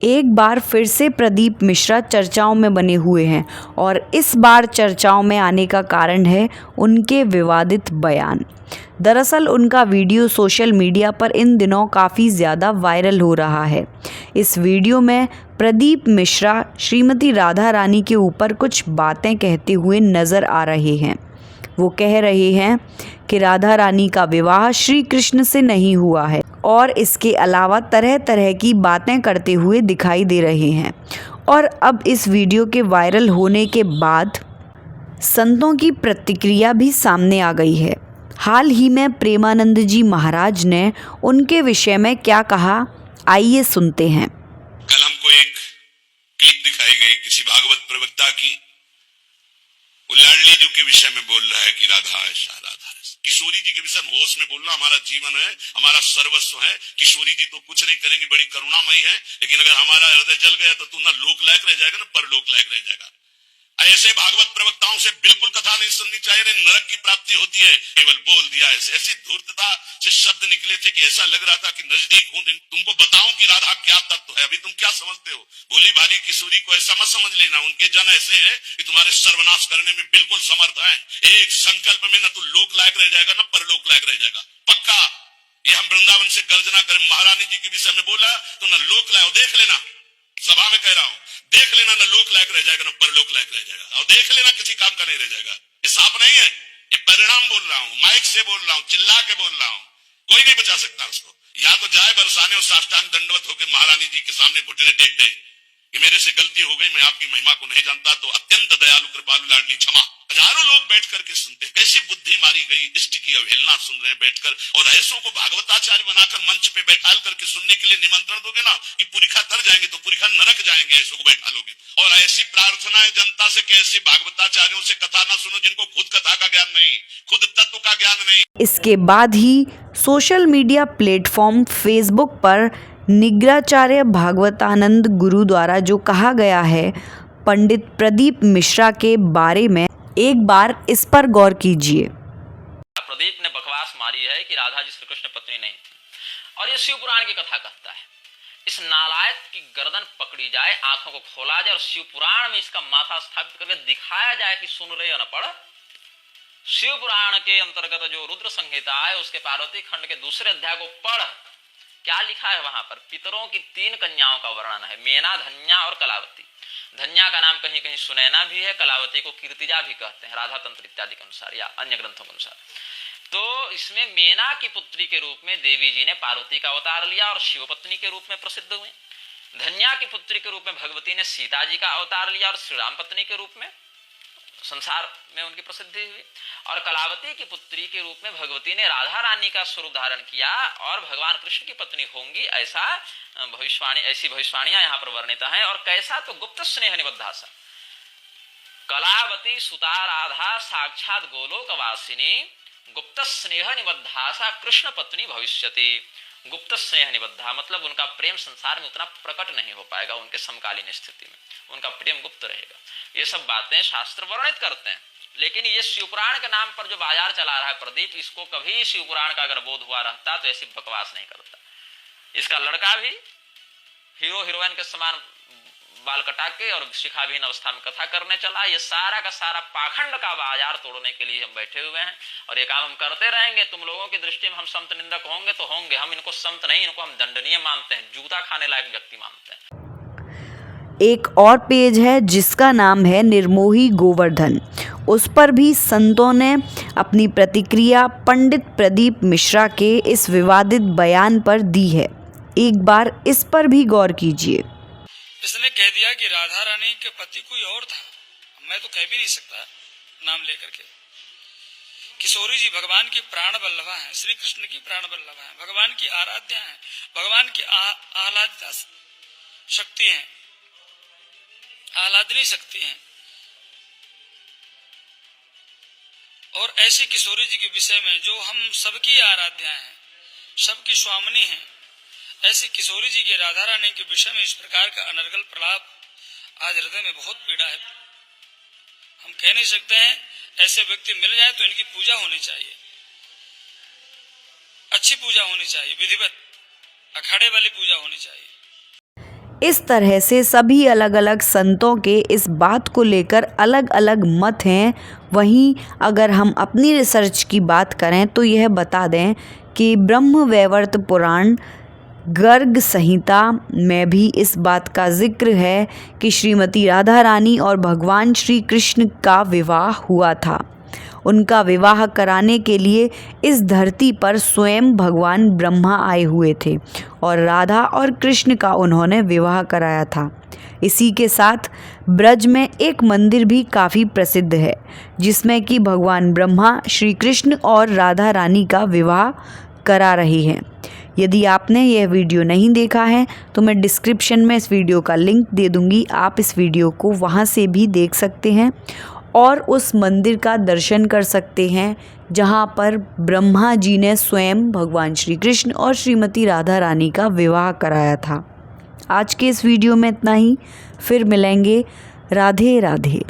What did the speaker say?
एक बार फिर से प्रदीप मिश्रा चर्चाओं में बने हुए हैं और इस बार चर्चाओं में आने का कारण है उनके विवादित बयान। दरअसल उनका वीडियो सोशल मीडिया पर इन दिनों काफ़ी ज़्यादा वायरल हो रहा है। इस वीडियो में प्रदीप मिश्रा श्रीमती राधा रानी के ऊपर कुछ बातें कहते हुए नज़र आ रहे हैं। वो कह रहे हैं कि राधा रानी का विवाह श्री कृष्ण से नहीं हुआ है और इसके अलावा तरह तरह की बातें करते हुए दिखाई दे रहे हैं। और अब इस वीडियो के वायरल होने के बाद संतों की प्रतिक्रिया भी सामने आ गई है। हाल ही में प्रेमानंद जी महाराज ने उनके विषय में क्या कहा, आइए सुनते हैं। कल हमको एक क्लिप दिखाई गई किसी भागवत प्रवक्ता की, वो लाडली जी के विषय में बोल रहा है कि राधा ऐसा राधा ऐसा। किशोरी जी के विषय में होश में बोलना हमारा जीवन है, हमारा सर्वस्व है। किशोरी जी तो कुछ नहीं करेंगी, बड़ी करुणामयी है, लेकिन अगर हमारा हृदय जल गया तो तू ना लोक लायक रह जाएगा ना परलोक लायक रह जाएगा। ऐसे भागवत प्रवक्ताओं से बिल्कुल कथा नहीं सुननी चाहिए। नरक की प्राप्ति होती है। केवल बोल दिया ऐसी धूर्तता से शब्द निकले थे कि ऐसा लग रहा था कि नजदीक हूं, तुमको बताऊं कि राधा क्या तत्व है। अभी तुम क्या समझते हो? भोली भाली किशोरी को ऐसा मत समझ लेना। उनके जन ऐसे हैं कि तुम्हारे सर्वनाश करने में बिल्कुल समर्थ हैं। एक संकल्प में न तू लोक लायक रह जाएगा न परलोक लायक रह जाएगा, पक्का। ये हम वृंदावन से गर्जना करें, महारानी जी के विषय में बोला तो न लोक लायक, देख लेना, सभा में कह रहा हूं, देख लेना, न लोक लायक रह जाएगा न परलोक लायक रह जाएगा। और देख लेना किसी काम का नहीं रह जाएगा। ये साफ नहीं है, ये परिणाम बोल रहा हूं, माइक से बोल रहा हूं, चिल्ला के बोल रहा हूं। कोई नहीं बचा सकता उसको। या तो जाए बरसाने और साष्टांग दंडवत होकर महारानी जी के सामने घुटने टेक दे कि मेरे से गलती हो गई, मैं आपकी महिमा को नहीं जानता, तो अत्यंत दयालु कृपालु लाडली क्षमा। हजारों लोग बैठ करके सुनते, कैसी बुद्धि मारी गई, इष्ट की अवहेलना सुन रहे हैं बैठकर। और ऐसों को भागवताचार्य बनाकर मंच पे बैठाल करके सुनने के लिए निमंत्रण दोगे ना कि पुरिखा तर जाएंगे तो पुरिखा नरक जाएंगे, ऐसों को बैठा लोगे। और ऐसी प्रार्थना है जनता से कि ऐसे भागवताचार्यों से कथा ना सुनो जिनको खुद कथा का ज्ञान नहीं, खुद तत्व का ज्ञान नहीं। इसके बाद ही सोशल मीडिया प्लेटफॉर्म फेसबुक पर निग्राचार्य भागवतानंद गुरु द्वारा जो कहा गया है पंडित प्रदीप मिश्रा के बारे में, एक बार इस पर गौर कीजिए। प्रदीप ने बकवास मारी है कि राधा जी श्री कृष्ण पत्नी नहीं थी और ये शिव पुराण की कथा कहता है। इस नालायक की गर्दन पकड़ी जाए, आंखों को खोला जाए और शिव पुराण में इसका माथा स्थापित करके दिखाया जाए कि सुन रहे अनपढ़। शिव पुराण के अंतर्गत जो रुद्र संहिता है उसके पार्वती खंड के दूसरे अध्याय को पढ़, क्या लिखा है वहां पर? पितरों की 3 कन्याओं का वर्णन है, मेना, धन्या और कलावती। धन्या का नाम कहीं कहीं सुनैना भी है, कलावती को कीर्तिजा भी कहते हैं राधा तंत्र इत्यादि के अनुसार या अन्य ग्रंथों के अनुसार। तो इसमें मेना की पुत्री के रूप में देवी जी ने पार्वती का अवतार लिया और शिव पत्नी के रूप में प्रसिद्ध हुई। धन्या की पुत्री के रूप में भगवती ने सीता जी का अवतार लिया और श्री राम पत्नी के रूप में संसार में उनकी प्रसिद्धि हुई। और कलावती की पुत्री के रूप में भगवती ने राधा रानी का स्वरूप धारण किया और भगवान कृष्ण की पत्नी होंगी, ऐसा भविष्यवाणी, ऐसी भविष्यवाणियां यहाँ पर वर्णित हैं। और कैसा? तो गुप्त स्नेह निबद्धासा कलावती सुता राधा साक्षात गोलोकवासिनी, गुप्त स्नेह निबद्धासा कृष्ण पत्नी भविष्यति। गुप्त स्नेह निबद्धा मतलब उनका प्रेम संसार में उतना प्रकट नहीं हो पाएगा, उनके समकालीन स्थिति में उनका प्रेम गुप्त रहेगा। ये सब बातें शास्त्र वर्णित करते हैं। लेकिन ये शिवपुराण के नाम पर जो बाजार चला रहा है प्रदीप, इसको कभी शिवपुराण का अगर बोध हुआ रहता तो ऐसी बकवास नहीं करता। इसका लड़का भी हीरो हीरोइन के समान बाल कटा के और शिखाविहीन अवस्था में कथा करने चला। ये सारा का सारा पाखंड का बाजार तोड़ने के लिए हम बैठे हुए हैं और ये काम हम करते रहेंगे। तुम लोगों की दृष्टि में हम संत निंदक होंगे तो होंगे, हम इनको संत नहीं, इनको हम दंडनीय मानते हैं, जूता खाने लायक व्यक्ति मानते हैं। एक और पेज है जिसका नाम है निर्मोही गोवर्धन, उस पर भी संतों ने अपनी प्रतिक्रिया पंडित प्रदीप मिश्रा के इस विवादित बयान पर दी है। एक बार इस पर भी गौर कीजिए। इसने कह दिया कि राधा रानी के पति कोई और था। मैं तो कह भी नहीं सकता नाम लेकर के। किशोरी जी भगवान की प्राण वल्लभा है, श्री कृष्ण की प्राण वल्लभा है, भगवान की आराध्या है, भगवान की आह्लादिता शक्ति है, आह्लादनी शक्ति है। और ऐसी किशोरी जी के विषय में जो हम सबकी आराध्या है, सबकी स्वामिनी है, ऐसी किशोरी जी के राधा रानी के विषय में इस प्रकार का अनर्गल प्रलाप आज हृदय में बहुत पीड़ा है। हम कह नहीं सकते हैं। ऐसे व्यक्ति मिल जाए तो इनकी पूजा होनी चाहिए, अच्छी पूजा होनी चाहिए, विधिवत अखाड़े वाली पूजा होनी चाहिए। इस तरह से सभी अलग अलग संतों के इस बात को लेकर अलग अलग मत हैं। वहीं अगर हम अपनी रिसर्च की बात करें तो यह बता दें कि ब्रह्मवैवर्त पुराण गर्ग संहिता में भी इस बात का जिक्र है कि श्रीमती राधा रानी और भगवान श्री कृष्ण का विवाह हुआ था। उनका विवाह कराने के लिए इस धरती पर स्वयं भगवान ब्रह्मा आए हुए थे और राधा और कृष्ण का उन्होंने विवाह कराया था। इसी के साथ ब्रज में एक मंदिर भी काफ़ी प्रसिद्ध है जिसमें कि भगवान ब्रह्मा श्री कृष्ण और राधा रानी का विवाह करा रही हैं। यदि आपने यह वीडियो नहीं देखा है तो मैं डिस्क्रिप्शन में इस वीडियो का लिंक दे दूंगी, आप इस वीडियो को वहां से भी देख सकते हैं और उस मंदिर का दर्शन कर सकते हैं जहां पर ब्रह्मा जी ने स्वयं भगवान श्री कृष्ण और श्रीमती राधा रानी का विवाह कराया था। आज के इस वीडियो में इतना ही, फिर मिलेंगे। राधे राधे।